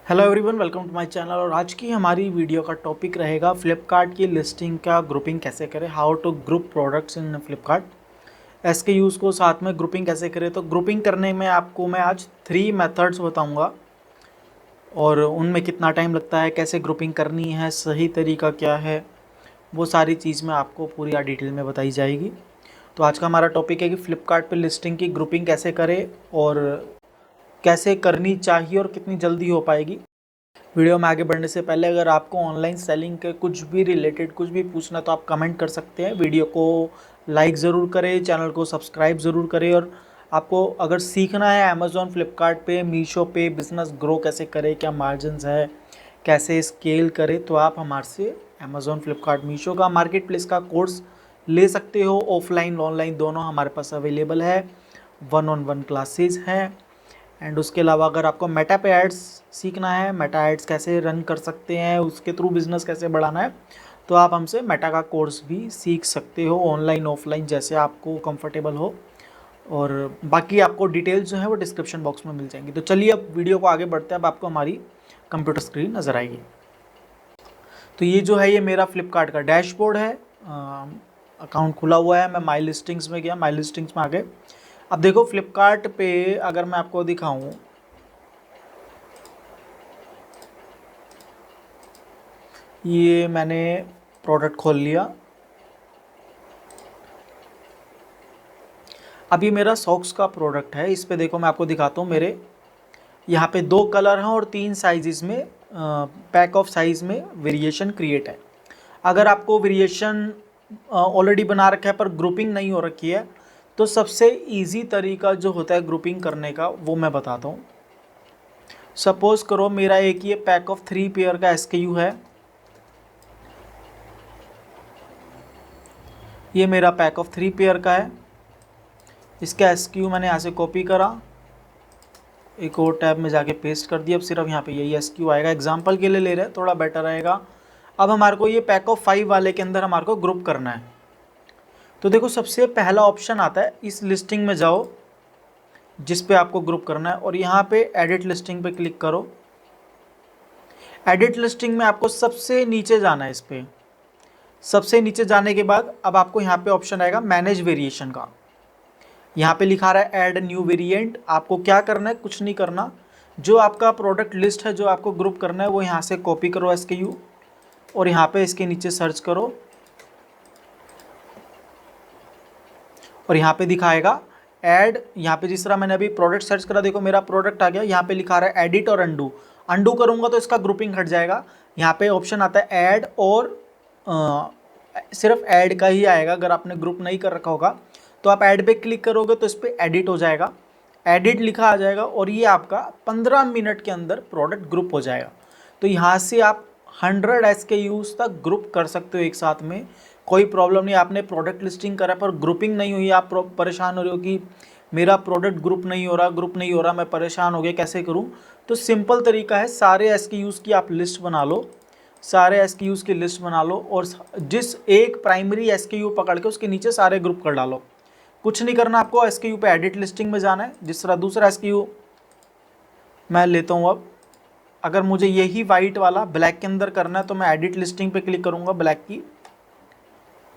Hello everyone, welcome to my channel. और आज की हमारी वीडियो का टॉपिक रहेगा फ्लिपकार्ट की लिस्टिंग का ग्रुपिंग कैसे करें, how to group products in Flipkart. SKUs को साथ में ग्रुपिंग कैसे करें। तो ग्रुपिंग करने में आपको मैं आज 3 मेथड्स बताऊंगा और उनमें कितना टाइम लगता है, कैसे ग्रुपिंग करनी है, सही तरीका क्या है, वो सारी चीज़ में आपको पूरी डिटेल में बताई जाएगी। तो आज का हमारा टॉपिक है कि फ्लिपकार्ट पर लिस्टिंग की ग्रुपिंग कैसे करें और कैसे करनी चाहिए और कितनी जल्दी हो पाएगी। वीडियो में आगे बढ़ने से पहले अगर आपको ऑनलाइन सेलिंग के कुछ भी रिलेटेड कुछ भी पूछना तो आप कमेंट कर सकते हैं। वीडियो को लाइक ज़रूर करें, चैनल को सब्सक्राइब ज़रूर करें। और आपको अगर सीखना है अमेज़ॉन, फ्लिपकार्ट पे, मीशो पे बिज़नेस ग्रो कैसे करें, क्या मार्जिन्स है, कैसे स्केल करें, तो आप हमारे से अमेज़ॉन, फ्लिपकार्ट, मीशो का मार्केट प्लेस का कोर्स ले सकते हो। ऑफलाइन ऑनलाइन दोनों हमारे पास अवेलेबल है। 1-on-1 क्लासेस हैं। एंड उसके अलावा अगर आपको मेटा पे एड्स सीखना है, मेटा एड्स कैसे रन कर सकते हैं, उसके थ्रू बिजनेस कैसे बढ़ाना है, तो आप हमसे मेटा का कोर्स भी सीख सकते हो, ऑनलाइन ऑफलाइन जैसे आपको कंफर्टेबल हो। और बाकी आपको डिटेल्स जो है वो डिस्क्रिप्शन बॉक्स में मिल जाएंगी। तो चलिए अब वीडियो को आगे बढ़ते हैं। अब आपको हमारी कंप्यूटर स्क्रीन नज़र आएगी। तो ये जो है ये मेरा फ्लिपकार्ट का डैशबोर्ड है। अकाउंट खुला हुआ है। मैं माई लिस्टिंग्स में गया, माई लिस्टिंग्स में आ गए। अब देखो फ्लिपकार्ट पे अगर मैं आपको दिखाऊं, ये मैंने प्रोडक्ट खोल लिया। अब ये मेरा सॉक्स का प्रोडक्ट है। इस पे देखो मैं आपको दिखाता हूँ। मेरे यहाँ पे 2 कलर हैं और 3 साइज़ में, पैक ऑफ साइज़ में वेरिएशन क्रिएट है। अगर आपको वेरिएशन ऑलरेडी बना रखा है पर ग्रुपिंग नहीं हो रखी है, तो सबसे इजी तरीका जो होता है ग्रुपिंग करने का वो मैं बताता हूँ। सपोज़ करो मेरा एक ये पैक ऑफ 3 पेयर का SKU है। ये मेरा पैक ऑफ 3 पेयर का है। इसका SKU मैंने यहाँ से कॉपी करा, एक और टैब में जाके पेस्ट कर दिया। अब सिर्फ यहाँ पे यही SKU आएगा। एग्जांपल के लिए ले रहे हैं, थोड़ा बेटर रहेगा। अब हमारे को ये पैक ऑफ 5 वाले के अंदर हमारे को ग्रुप करना है। तो देखो सबसे पहला ऑप्शन आता है, इस लिस्टिंग में जाओ जिस पे आपको ग्रुप करना है और यहाँ पे एडिट लिस्टिंग पे क्लिक करो। एडिट लिस्टिंग में आपको सबसे नीचे जाना है। इस पे सबसे नीचे जाने के बाद अब आपको यहाँ पे ऑप्शन आएगा मैनेज वेरिएशन का। यहाँ पे लिखा रहा है ऐड न्यू वेरिएंट। आपको क्या करना है, कुछ नहीं करना। जो आपका प्रोडक्ट लिस्ट है, जो आपको ग्रुप करना है, वो यहाँ से कॉपी करो SKU और यहाँ पे इसके नीचे सर्च करो और यहाँ पे दिखाएगा ऐड। यहाँ पे जिस तरह मैंने अभी प्रोडक्ट सर्च करा, देखो मेरा प्रोडक्ट आ गया। यहाँ पे लिखा रहा है एडिट और अंडू। अंडू करूँगा तो इसका ग्रुपिंग हट जाएगा। यहाँ पे ऑप्शन आता है ऐड और सिर्फ ऐड का ही आएगा। अगर आपने ग्रुप नहीं कर रखा होगा तो आप ऐड पे क्लिक करोगे तो इस पर एडिट हो जाएगा, एडिट लिखा आ जाएगा और ये आपका 15 मिनट के अंदर प्रोडक्ट ग्रुप हो जाएगा। तो यहाँ से आप 100 SKUs तक ग्रुप कर सकते हो एक साथ में, कोई प्रॉब्लम नहीं। आपने प्रोडक्ट लिस्टिंग करा पर ग्रुपिंग नहीं हुई, आप परेशान हो रहे हो कि मेरा प्रोडक्ट ग्रुप नहीं हो रहा, ग्रुप नहीं हो रहा, मैं परेशान हो गया, कैसे करूँ। तो सिंपल तरीका है, सारे SKUs की आप लिस्ट बना लो, सारे SKUs की लिस्ट बना लो और जिस एक प्राइमरी SKU पकड़ के उसके नीचे सारे ग्रुप कर डालो। कुछ नहीं करना आपको, SKU पे एडिट लिस्टिंग में जाना है। जिस तरह दूसरा SKU मैं लेता हूँ। अब अगर मुझे यही वाइट वाला ब्लैक के अंदर करना है तो मैं एडिट लिस्टिंग पे क्लिक करूँगा ब्लैक की,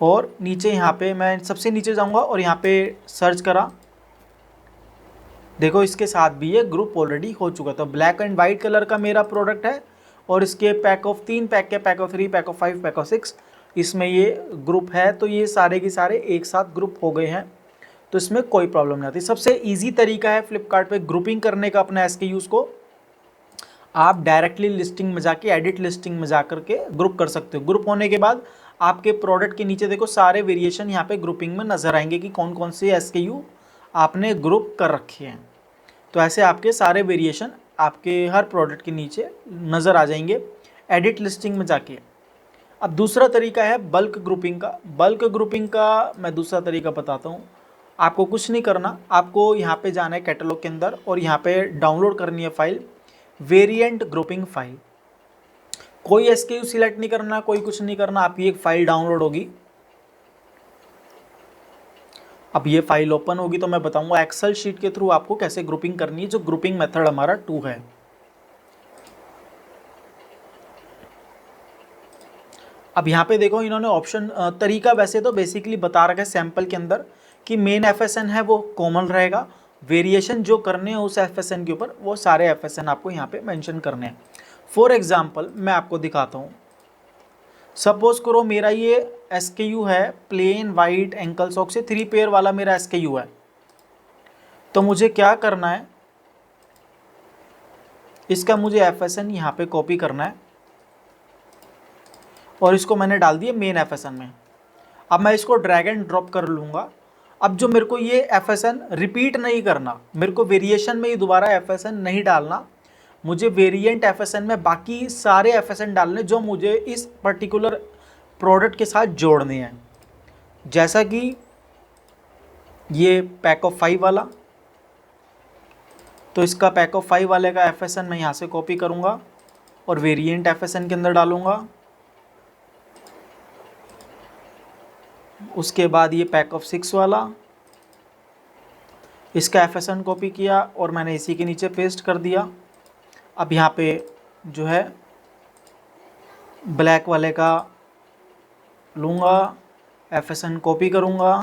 और नीचे यहाँ पे मैं सबसे नीचे जाऊँगा और यहाँ पे सर्च करा। देखो इसके साथ भी ये ग्रुप ऑलरेडी हो चुका था। ब्लैक एंड वाइट कलर का मेरा प्रोडक्ट है और इसके पैक ऑफ 3 पैक के, pack of 3, pack of 5, pack of 6, इसमें ये ग्रुप है। तो ये सारे के सारे एक साथ ग्रुप हो गए हैं, तो इसमें कोई प्रॉब्लम नहीं आती। सबसे इजी तरीका है फ्लिपकार्ट पे ग्रुपिंग करने का अपने SKUs को। आप डायरेक्टली लिस्टिंग में जाके एडिट लिस्टिंग में जा करके ग्रुप कर सकते हो। ग्रुप होने के बाद आपके प्रोडक्ट के नीचे देखो सारे वेरिएशन यहाँ पे ग्रुपिंग में नज़र आएंगे कि कौन कौन से SKU आपने ग्रुप कर रखे हैं। तो ऐसे आपके सारे वेरिएशन आपके हर प्रोडक्ट के नीचे नज़र आ जाएंगे एडिट लिस्टिंग में जाके। अब दूसरा तरीका है बल्क ग्रुपिंग का। बल्क ग्रुपिंग का मैं दूसरा तरीका बताता हूँ। आपको कुछ नहीं करना, आपको यहाँ पे जाना है कैटलॉग के अंदर और यहाँ पे डाउनलोड करनी है फाइल, वेरिएंट ग्रुपिंग फाइल। कोई SKU सिलेक्ट नहीं करना, कोई कुछ नहीं करना, आप ये एक फाइल डाउनलोड होगी। अब ये फाइल ओपन होगी तो मैं बताऊंगा एक्सेल शीट के थ्रू आपको कैसे ग्रुपिंग करनी है, जो ग्रुपिंग मेथड हमारा 2 है। अब यहाँ पे देखो इन्होंने ऑप्शन तरीका वैसे तो बेसिकली बता रखा है सैंपल के अंदर कि मेन एफएसएन है वो कॉमन रहेगा, वेरिएशन जो करने हैं उस एफएसएन के ऊपर वो सारे एफएसएन आपको यहाँ पे मेंशन करने हैं। फॉर एग्जांपल मैं आपको दिखाता हूँ, सपोज करो मेरा ये एसकेयू है प्लेन वाइट एंकल सॉक्स से 3 पेयर वाला मेरा एसकेयू है। तो मुझे क्या करना है, इसका मुझे एफएसएन यहाँ पे कॉपी करना है और इसको मैंने डाल दिया मेन एफएसएन में। अब मैं इसको ड्रैग एंड ड्रॉप कर लूँगा। अब जो मेरे को ये एफएसएन रिपीट नहीं करना, मेरे को वेरिएशन में ही दोबारा एफएसएन नहीं डालना, मुझे वेरिएंट एफएसएन में बाकी सारे एफएसएन डालने जो मुझे इस पर्टिकुलर प्रोडक्ट के साथ जोड़ने हैं। जैसा कि ये पैक ऑफ 5 वाला, तो इसका पैक ऑफ 5 वाले का एफएसएन मैं यहाँ से कॉपी करूँगा और वेरिएंट एफएसएन के अंदर डालूँगा। उसके बाद ये पैक ऑफ 6 वाला, इसका एफएसएन कॉपी किया और मैंने इसी के नीचे पेस्ट कर दिया। अब यहाँ पे जो है ब्लैक वाले का लूँगा, एफएसएन कॉपी करूँगा,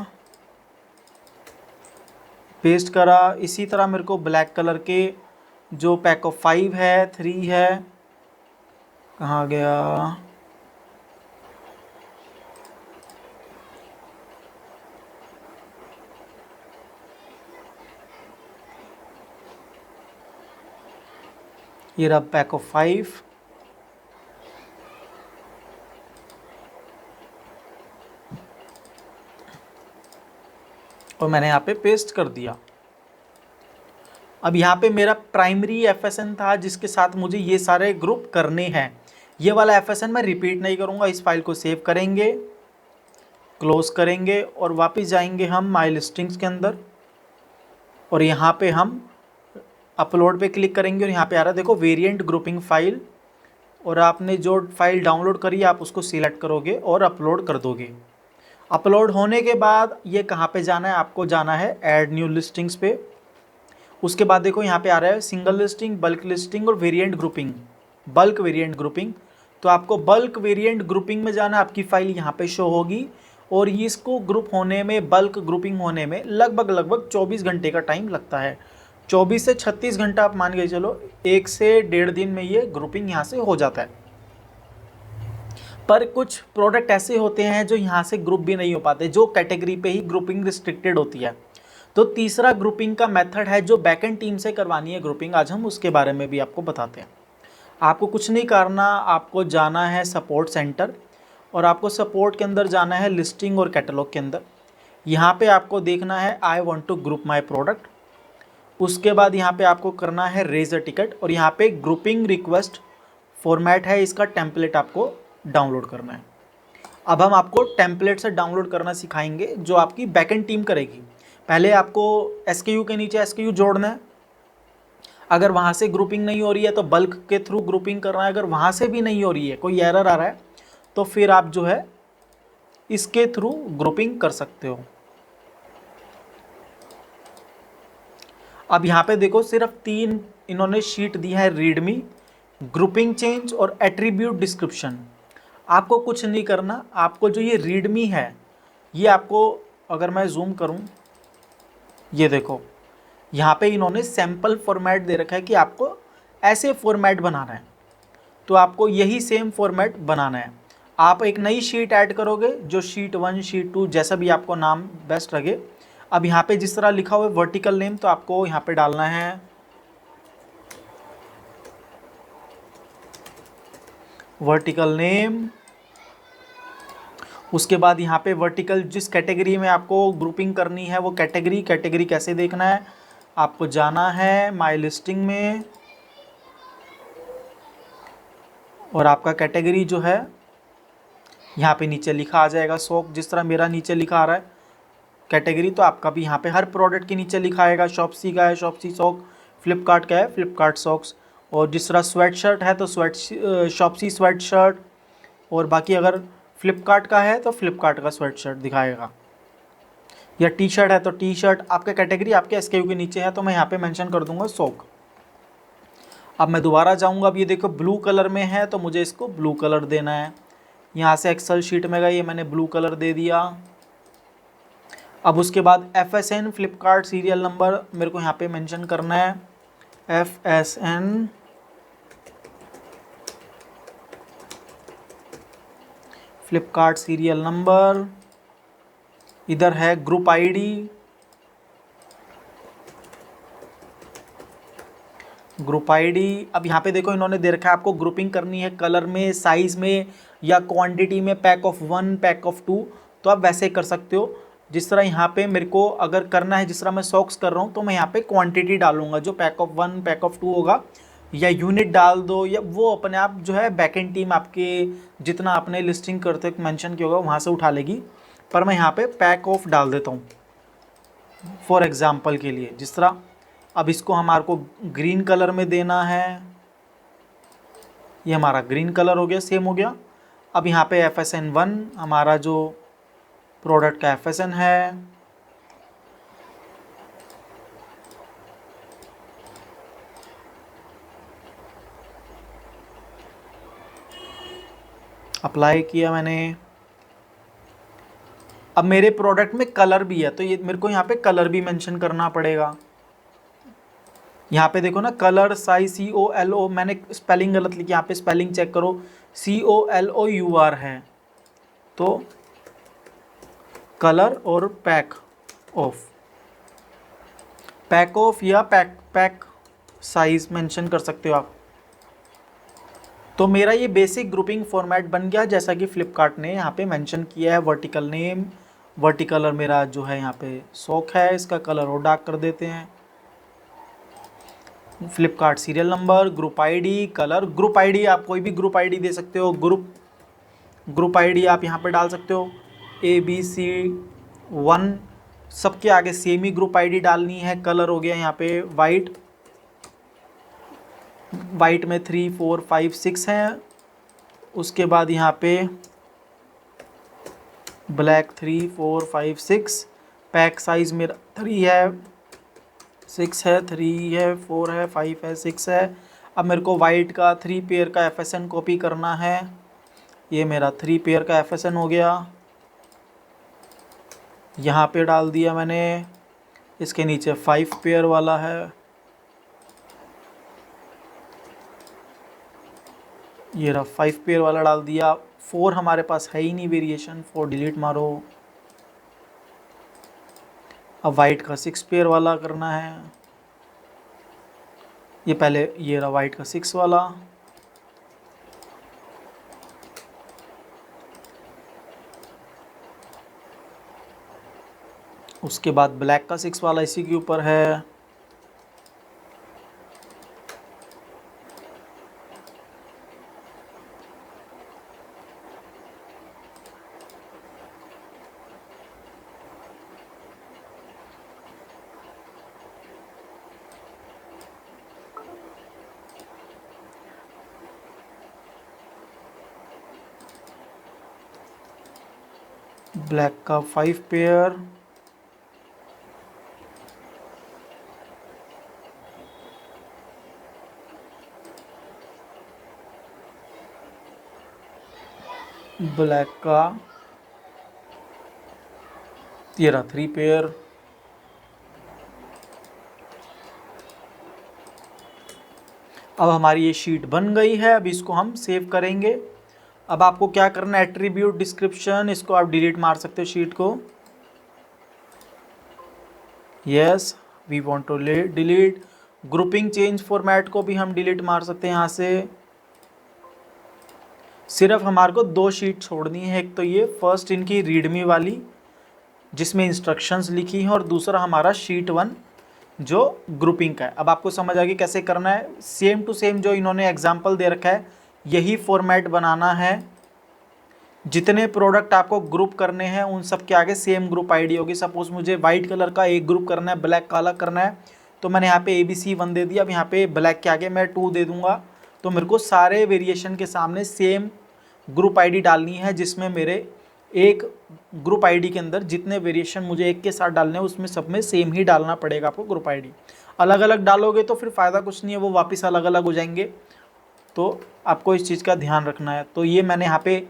पेस्ट करा। इसी तरह मेरे को ब्लैक कलर के जो पैक ऑफ 5 है 3 है, कहाँ गया, ये रहा पैक ऑफ 5, और मैंने यहाँ पे पेस्ट कर दिया। अब यहाँ पे मेरा प्राइमरी एफएसएन था जिसके साथ मुझे ये सारे ग्रुप करने हैं। ये वाला एफएसएन मैं रिपीट नहीं करूँगा। इस फाइल को सेव करेंगे, क्लोज करेंगे और वापस जाएंगे हम माय लिस्टिंग्स के अंदर और यहाँ पे हम अपलोड पे क्लिक करेंगे और यहाँ पे आ रहा है देखो वेरिएंट ग्रुपिंग फाइल, और आपने जो फाइल डाउनलोड करी आप उसको सिलेक्ट करोगे और अपलोड कर दोगे। अपलोड होने के बाद ये कहाँ पे जाना है, आपको जाना है ऐड न्यू लिस्टिंग्स पे। उसके बाद देखो यहाँ पे आ रहा है सिंगल लिस्टिंग, बल्क लिस्टिंग और variant grouping, bulk variant grouping. तो आपको बल्क वेरिएंट ग्रुपिंग में जाना, आपकी फाइल यहाँ पे शो होगी और ये इसको ग्रुप होने में, बल्क ग्रुपिंग होने में लगभग 24 घंटे का टाइम लगता है। 24 से 36 घंटा आप मान के चलो, 1 से 1.5 दिन में ये ग्रुपिंग यहाँ से हो जाता है। पर कुछ प्रोडक्ट ऐसे होते हैं जो यहाँ से ग्रुप भी नहीं हो पाते, जो कैटेगरी पे ही ग्रुपिंग रिस्ट्रिक्टेड होती है। तो तीसरा ग्रुपिंग का मेथड है जो बैकएंड टीम से करवानी है ग्रुपिंग, आज हम उसके बारे में भी आपको बताते हैं। आपको कुछ नहीं करना, आपको जाना है सपोर्ट सेंटर और आपको सपोर्ट के अंदर जाना है लिस्टिंग और कैटलॉग के अंदर। यहाँ पे आपको देखना है I want to group my product. उसके बाद यहाँ पे आपको करना है रेज अ टिकट और यहाँ पे ग्रुपिंग रिक्वेस्ट फॉर्मेट है, इसका टेम्पलेट आपको डाउनलोड करना है। अब हम आपको टेम्पलेट से डाउनलोड करना सिखाएंगे जो आपकी बैकएंड टीम करेगी। पहले आपको एसकेयू के नीचे एसकेयू जोड़ना है, अगर वहाँ से ग्रुपिंग नहीं हो रही है तो बल्क के थ्रू ग्रुपिंग करना है। अगर वहाँ से भी नहीं हो रही है, कोई एरर आ रहा है, तो फिर आप जो है इसके थ्रू ग्रुपिंग कर सकते हो। अब यहाँ पे देखो सिर्फ 3 इन्होंने शीट दी है, रीडमी, ग्रुपिंग चेंज और एट्रीब्यूट डिस्क्रिप्शन। आपको कुछ नहीं करना, आपको जो ये रीडमी है ये आपको, अगर मैं जूम करूं, ये देखो यहाँ पे इन्होंने सैम्पल फॉर्मेट दे रखा है कि आपको ऐसे फॉर्मेट बनाना है, तो आपको यही सेम फॉर्मेट बनाना है। आप एक नई शीट ऐड करोगे, जो शीट 1 शीट 2 जैसा भी आपको नाम बेस्ट लगे। अब यहाँ पे जिस तरह लिखा हुआ है वर्टिकल नेम, तो आपको यहाँ पे डालना है वर्टिकल नेम। उसके बाद यहाँ पे वर्टिकल जिस कैटेगरी में आपको ग्रुपिंग करनी है वो कैटेगरी कैसे देखना है, आपको जाना है माय लिस्टिंग में और आपका कैटेगरी जो है यहाँ पे नीचे लिखा आ जाएगा सॉक। जिस तरह मेरा नीचे लिखा आ रहा है कैटेगरी, तो आपका भी यहाँ पे हर प्रोडक्ट के नीचे लिखा आएगा। शॉप्सी का है शॉप्सी सॉक, फ्लिपकार्ट का है फ्लिपकार्ट सॉक्स, और जिस तरह स्वेट शर्ट है तो शॉप्सी स्वेट शर्ट, और बाकी अगर फ्लिपकार्ट का है तो फ्लिपकार्ट का स्वेट शर्ट दिखाएगा, या टी शर्ट है तो टी शर्ट। आपका कैटेगरी आपके एसकेयू के नीचे है, तो मैं यहाँ पे मेंशन कर दूंगा सॉक। अब मैं दोबारा जाऊँगा, अब ये देखो ब्लू कलर में है तो मुझे इसको ब्लू कलर देना है। यहाँ से एक्सेल शीट में गए, ये मैंने ब्लू कलर दे दिया। अब उसके बाद FSN फ्लिपकार्ट सीरियल नंबर मेरे को यहाँ पे मेंशन करना है। FSN फ्लिपकार्ट सीरियल नंबर, इधर है ग्रुप आईडी, ग्रुप आईडी। अब यहाँ पे देखो इन्होंने दे रखा है आपको ग्रुपिंग करनी है कलर में, साइज में या क्वांटिटी में, पैक ऑफ 1, पैक ऑफ 2, तो आप वैसे कर सकते हो। जिस तरह यहाँ पे मेरे को अगर करना है, जिस तरह मैं सॉक्स कर रहा हूँ, तो मैं यहाँ पे क्वांटिटी डालूंगा, जो पैक ऑफ 1, पैक ऑफ 2 होगा, या यूनिट डाल दो, या वो अपने आप जो है बैकएंड टीम आपके जितना आपने लिस्टिंग करते मेंशन किया होगा वहाँ से उठा लेगी। पर मैं यहाँ पे पैक ऑफ डाल देता हूँ फॉर एग्जांपल के लिए। जिस तरह अब इसको हमारे को ग्रीन कलर में देना है, ये हमारा ग्रीन कलर हो गया, सेम हो गया। अब यहाँ पे FSN 1 हमारा जो प्रोडक्ट का FSN है, अप्लाई किया मैंने। अब मेरे प्रोडक्ट में कलर भी है, तो ये मेरे को यहाँ पे कलर भी मेंशन करना पड़ेगा। यहाँ पे देखो ना, कलर साइज COLO, मैंने स्पेलिंग गलत लिखी, यहाँ पे स्पेलिंग चेक करो, COLOUR है। तो कलर और पैक ऑफ या पैक साइज मेंशन कर सकते हो आप। तो मेरा ये बेसिक ग्रुपिंग फॉर्मेट बन गया, जैसा कि फ्लिपकार्ट ने यहाँ पे मेंशन किया है। वर्टिकल नेम, वर्टिकल कलर मेरा जो है यहाँ पे सॉक है, इसका कलर और डार्क कर देते हैं। Flipkart serial number, group ID, colour. Group ID आप कोई भी ग्रुप आईडी दे सकते हो, ग्रुप आईडी आप यहाँ पे डाल सकते हो, ABC1, सबके आगे सेम ही ग्रुप आईडी डालनी है। कलर हो गया यहाँ पे वाइट में 3, 4, 5, 6 हैं। उसके बाद यहाँ पे ब्लैक 3, 4, 5, 6। पैक साइज मेरा 3 है, 6 है, 3 है, 4 है, 5 है, 6 है। अब मेरे को वाइट का 3 पेयर का FSN कॉपी करना है। ये मेरा 3 पेयर का FSN हो गया, यहाँ पे डाल दिया मैंने। इसके नीचे 5 पेयर वाला है, ये रहा 5 पेयर वाला डाल दिया। 4 हमारे पास है ही नहीं वेरिएशन, 4 डिलीट मारो। अब वाइट का 6 पेयर वाला करना है, ये पहले ये रहा वाइट का 6 वाला। उसके बाद ब्लैक का 6 वाला इसी के ऊपर है। ब्लैक का 5 पेयर, ब्लैक का ये रहा 3 पेयर। अब हमारी ये शीट बन गई है, अब इसको हम सेव करेंगे। अब आपको क्या करना है, एट्रीब्यूट डिस्क्रिप्शन, इसको आप डिलीट मार सकते हो शीट को। Yes, we want to delete. Grouping change format को भी हम डिलीट मार सकते हैं यहाँ से। सिर्फ हमारे को 2 शीट छोड़नी है, एक तो ये फर्स्ट इनकी रीडमी वाली जिसमें इंस्ट्रक्शंस लिखी हैं, और दूसरा हमारा शीट 1 जो ग्रुपिंग का है। अब आपको समझ आ गई कैसे करना है। सेम टू सेम जो इन्होंने एग्जांपल दे रखा है यही फॉर्मेट बनाना है। जितने प्रोडक्ट आपको ग्रुप करने हैं उन सब के आगे सेम ग्रुप आईडी होगी। सपोज मुझे वाइट कलर का एक ग्रुप करना है, ब्लैक का अलग करना है, तो मैंने यहाँ पे ABC1 दे दिया। अब यहाँ पे ब्लैक के आगे मैं 2 दे दूंगा, तो मेरे को सारे वेरिएशन के सामने सेम ग्रुप आईडी डालनी है, जिसमें मेरे एक ग्रुप आईडी के अंदर जितने वेरिएशन मुझे एक के साथ डालने हैं उसमें सब में सेम ही डालना पड़ेगा आपको ग्रुप आईडी। अलग अलग डालोगे तो फिर फ़ायदा कुछ नहीं है, वो वापस अलग अलग हो जाएंगे। तो आपको इस चीज़ का ध्यान रखना है। तो ये मैंने यहाँ पे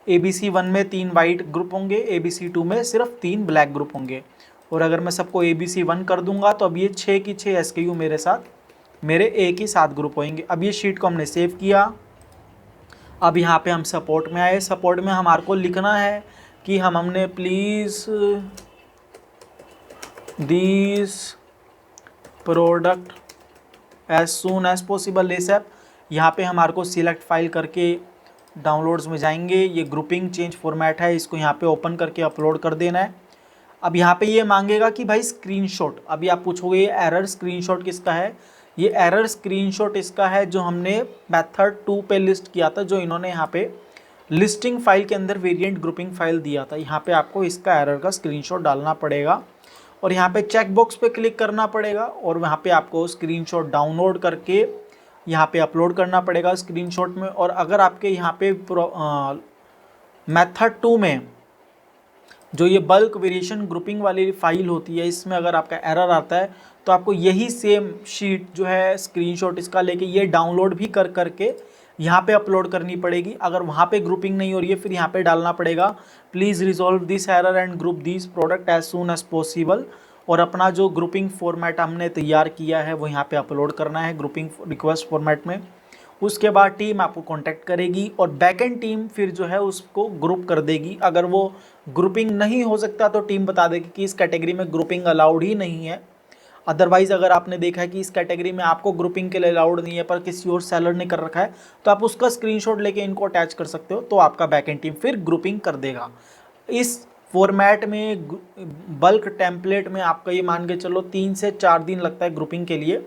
ABC1 में 3 वाइट ग्रुप होंगे, ABC2 में सिर्फ 3 ब्लैक ग्रुप होंगे। और अगर मैं सबको ABC1 कर दूंगा तो अब ये 6 की 6 SKU मेरे साथ मेरे एक ही 7 ग्रुप होंगे। अब ये शीट को हमने सेव किया। अब यहाँ पे हम सपोर्ट में आए। सपोर्ट में हमारे को लिखना है कि हमने please this product as soon as possible ASAP. यहाँ पे हमारे को सिलेक्ट फाइल करके डाउनलोड्स में जाएंगे, ये ग्रुपिंग चेंज फॉर्मेट है, इसको यहाँ पे ओपन करके अपलोड कर देना है। अब यहाँ पे ये मांगेगा कि भाई स्क्रीनशॉट। अभी आप पूछोगे ये एरर स्क्रीनशॉट किसका है? ये एरर स्क्रीनशॉट इसका है जो हमने मेथड 2 पे लिस्ट किया था, जो इन्होंने यहाँ पे लिस्टिंग फाइल के अंदर वेरिएंट ग्रुपिंग फाइल दिया था। यहाँ पे आपको इसका एरर का स्क्रीनशॉट डालना पड़ेगा और यहाँ पे चेक बॉक्स पे क्लिक करना पड़ेगा और वहाँ पे आपको स्क्रीनशॉट डाउनलोड करके यहाँ पे अपलोड करना पड़ेगा स्क्रीनशॉट में। और अगर आपके यहाँ पे मेथड 2 में जो ये बल्क वेरिएशन ग्रुपिंग वाली फाइल होती है, इसमें अगर आपका एरर आता है तो आपको यही सेम शीट जो है स्क्रीनशॉट इसका लेके ये डाउनलोड भी कर करके यहाँ पे अपलोड करनी पड़ेगी। अगर वहाँ पे ग्रुपिंग नहीं हो रही है फिर यहाँ पे डालना पड़ेगा please resolve this error and group this product as soon as possible. और अपना जो ग्रुपिंग फॉर्मेट हमने तैयार किया है वो यहाँ पे अपलोड करना है ग्रुपिंग रिक्वेस्ट फॉर्मेट में। उसके बाद टीम आपको कांटेक्ट करेगी और बैकएंड टीम फिर जो है उसको ग्रुप कर देगी। अगर वो ग्रुपिंग नहीं हो सकता तो टीम बता देगी कि इस कैटेगरी में ग्रुपिंग अलाउड ही नहीं है। अदरवाइज़ अगर आपने देखा है कि इस कैटेगरी में आपको ग्रुपिंग के लिए अलाउड नहीं है पर किसी और सेलर ने कर रखा है तो आप उसका स्क्रीनशॉट लेके इनको अटैच कर सकते हो, तो आपका बैकएंड टीम फिर ग्रुपिंग कर देगा। इस फॉर्मेट में बल्क टेम्पलेट में आपका ये मान के चलो 3 से 4 दिन लगता है ग्रुपिंग के लिए।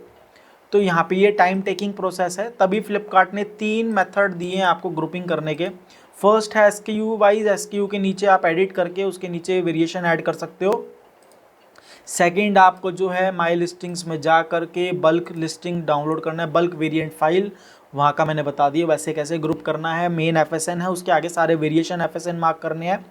तो यहाँ पे ये टाइम टेकिंग प्रोसेस है, तभी फ्लिपकार्ट ने 3 मेथड दिए हैं आपको ग्रुपिंग करने के। फर्स्ट है SKU वाइज, SKU के नीचे आप एडिट करके उसके नीचे वेरिएशन ऐड कर सकते हो। सेकंड आपको जो है माई लिस्टिंग्स में जा करके बल्क लिस्टिंग डाउनलोड करना है, बल्क वेरिएंट फाइल वहाँ का मैंने बता दिया वैसे कैसे ग्रुप करना है। मेन FSN है, उसके आगे सारे वेरिएशन FSN मार्क करने हैं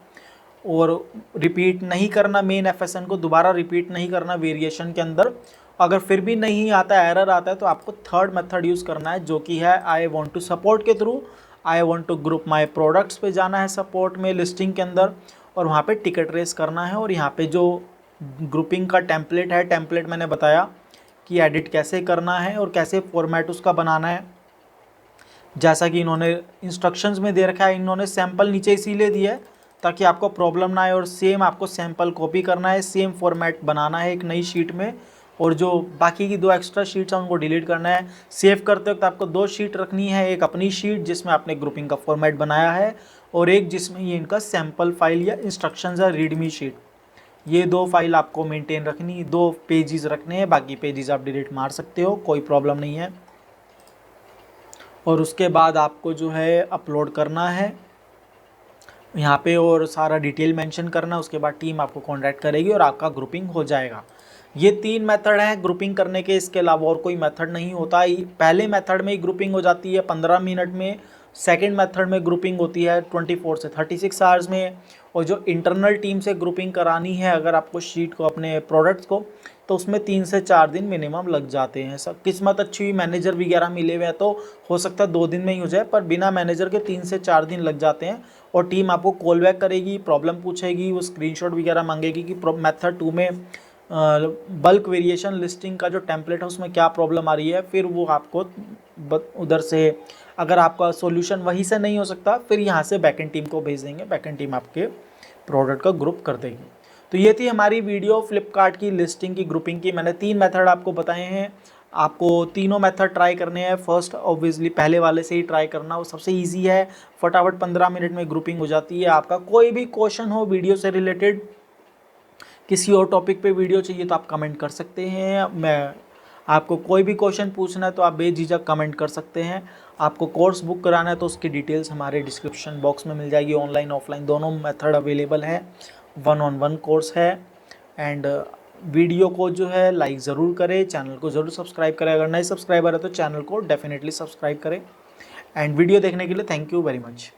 और रिपीट नहीं करना, मेन FSN को दोबारा रिपीट नहीं करना वेरिएशन के अंदर। अगर फिर भी नहीं आता, एरर आता है तो आपको थर्ड मेथड यूज़ करना है जो कि है आई वांट टू सपोर्ट के थ्रू। I want to group my products पे जाना है सपोर्ट में लिस्टिंग के अंदर और वहाँ पे टिकट रेस करना है। और यहाँ पे जो ग्रुपिंग का टेम्पलेट है, टेम्पलेट मैंने बताया कि एडिट कैसे करना है और कैसे फॉर्मेट उसका बनाना है, जैसा कि इन्होंने इंस्ट्रक्शंस में दे रखा है। इन्होंने सैम्पल नीचे इसीलिए दिया है ताकि आपको प्रॉब्लम ना आए और सेम आपको सैम्पल कॉपी करना है, सेम फॉर्मेट बनाना है एक नई शीट में और जो बाकी की 2 एक्स्ट्रा शीट्स हैं उनको डिलीट करना है। सेव करते वक्त आपको 2 शीट रखनी है, एक अपनी शीट जिसमें आपने ग्रुपिंग का फॉर्मेट बनाया है और एक जिसमें ये इनका सैम्पल फाइल या इंस्ट्रक्शंस है रीडमी शीट। ये 2 फाइल आपको मेंटेन रखनी, 2 पेजेस रखने हैं, बाकी पेजेस आप डिलीट मार सकते हो, कोई प्रॉब्लम नहीं है। और उसके बाद आपको जो है अपलोड करना है यहाँ पे और सारा डिटेल मेंशन करना। उसके बाद टीम आपको कॉन्टैक्ट करेगी और आपका ग्रुपिंग हो जाएगा। ये 3 मेथड हैं ग्रुपिंग करने के, इसके अलावा और कोई मेथड नहीं होता। पहले मेथड में ग्रुपिंग हो जाती है 15 मिनट में, सेकंड मेथड में ग्रुपिंग होती है 24 से 36 आवर्स में। और जो इंटरनल टीम से ग्रुपिंग करानी है अगर आपको शीट को अपने प्रोडक्ट्स को, तो उसमें 3 से 4 दिन मिनिमम लग जाते हैं। सब किस्मत अच्छी हुई, मैनेजर वगैरह मिले हुए हैं तो हो सकता है 2 दिन में ही हो जाए, पर बिना मैनेजर के 3 से 4 दिन लग जाते हैं। और टीम आपको कॉल बैक करेगी, प्रॉब्लम पूछेगी, वो स्क्रीनशॉट वगैरह मांगेगी कि मेथड 2 में बल्क वेरिएशन लिस्टिंग का जो टेम्पलेट है उसमें क्या प्रॉब्लम आ रही है। फिर वो आपको उधर से अगर आपका सॉल्यूशन वहीं से नहीं हो सकता फिर यहाँ से बैकएंड टीम को भेज देंगे, बैकएंड टीम आपके प्रोडक्ट का ग्रुप कर देगी। तो ये थी हमारी वीडियो फ्लिपकार्ट की लिस्टिंग की ग्रुपिंग की। मैंने 3 मेथड आपको बताए हैं, आपको तीनों मेथड ट्राई करने हैं। फर्स्ट ऑब्वियसली पहले वाले से ही ट्राई करना, वो सबसे इजी है, फटाफट 15 मिनट में ग्रुपिंग हो जाती है। आपका कोई भी क्वेश्चन हो वीडियो से रिलेटेड, किसी और टॉपिक पे वीडियो चाहिए तो आप कमेंट कर सकते हैं। मैं आपको कोई भी क्वेश्चन पूछना है तो आप बेझिझक कमेंट कर सकते हैं। आपको कोर्स बुक कराना है तो उसकी डिटेल्स हमारे डिस्क्रिप्शन बॉक्स में मिल जाएगी। ऑनलाइन ऑफलाइन दोनों मेथड अवेलेबल है, 1-on-1 कोर्स है। एंड वीडियो को जो है लाइक ज़रूर करें, चैनल को ज़रूर सब्सक्राइब करें। अगर नए सब्सक्राइबर है तो चैनल को डेफिनेटली सब्सक्राइब करें। एंड वीडियो देखने के लिए थैंक यू वेरी मच।